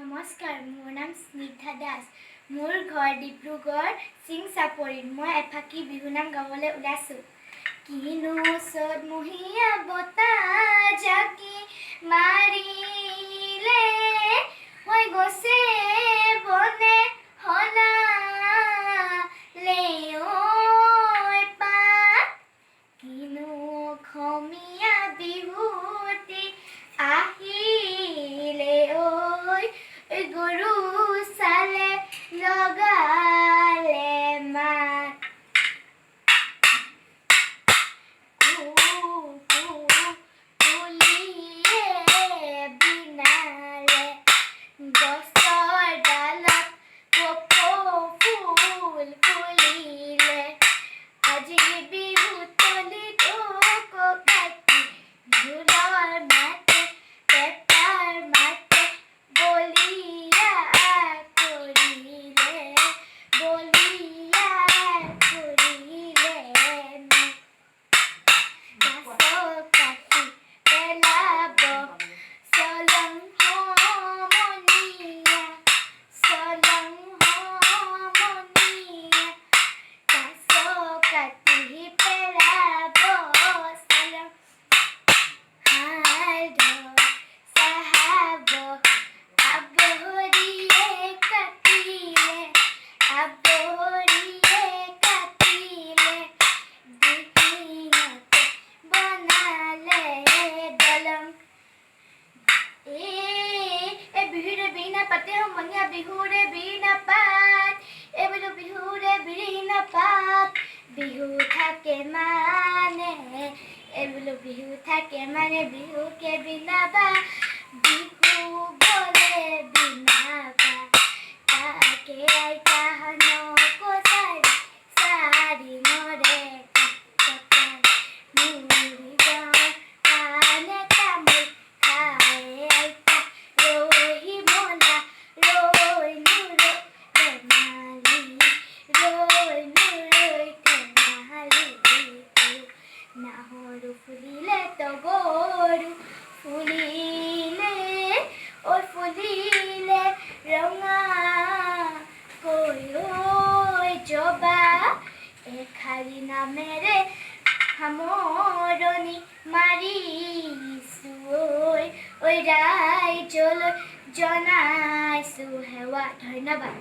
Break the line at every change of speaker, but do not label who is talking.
নমস্কাৰ, মোৰ নাম স্নিগ্ধা দাস। মোৰ ঘৰ ডিব্ৰুগড় চিংচাপৰিত। মই এফাকি বিহু নাম গাবলৈ ওলাইছোঁ। কিনো চ'তমহীয়া বতাহ জাকি মাৰিলে, মই গছে বনে সলালে ঐ পাত। কিনো অসমীয়া বিহুটি আহিলে ঐ গৰু চালে লগালে মাত। কুলিয়ে বিনালে গছৰ ডালত কপৌ ফুল ফুলিলে। আজি বিহু তলিত কাটি ঢোলৰ মাতে পেঁপাৰ মাতে বলিয়া কৰিলে, বলিয়া কৰিলে। গাছ কাটি পেলাব চলং সমনীয়া, চলং সমনীয়া। গাছ কাটি পেলাব চলং হাল চাহাব আবহৰিয়ে কাটিলে, আবহৰিয়ে কাটিলে। দিহিঙতে বনালে দলং। বিহুৰে বিৰিণা পাতে সমনীয়া, বিহুৰে বিৰিণা পাত। এই বোলো বিহুৰে বিৰিণা পাত। বিহু থাকে মানে, এই বোলো বিহু থাকে মানে, বিহুকে বিনাবা বিহু বলে বিনাবা। তাকে আইতাহানো কছাৰী চাৰি নৰে কটাই মুৰি গাঁৱৰ কাণে তামোল খায় আইতা ৰহি মনা ৰৈ নুৰৈ ধেমালি, ৰৈ নুৰৈ ধেমালি। নাহৰো ফুলিলে তগৰো ফুলিলে, ঐ ফুলিলে ৰঙা কৈ ঐ জবা। এশাৰী নামেৰে সামৰণি মাৰিছোঁ ঐ ৰাইজলৈ জনাইছোঁ সেৱা। ধন্যবাদ।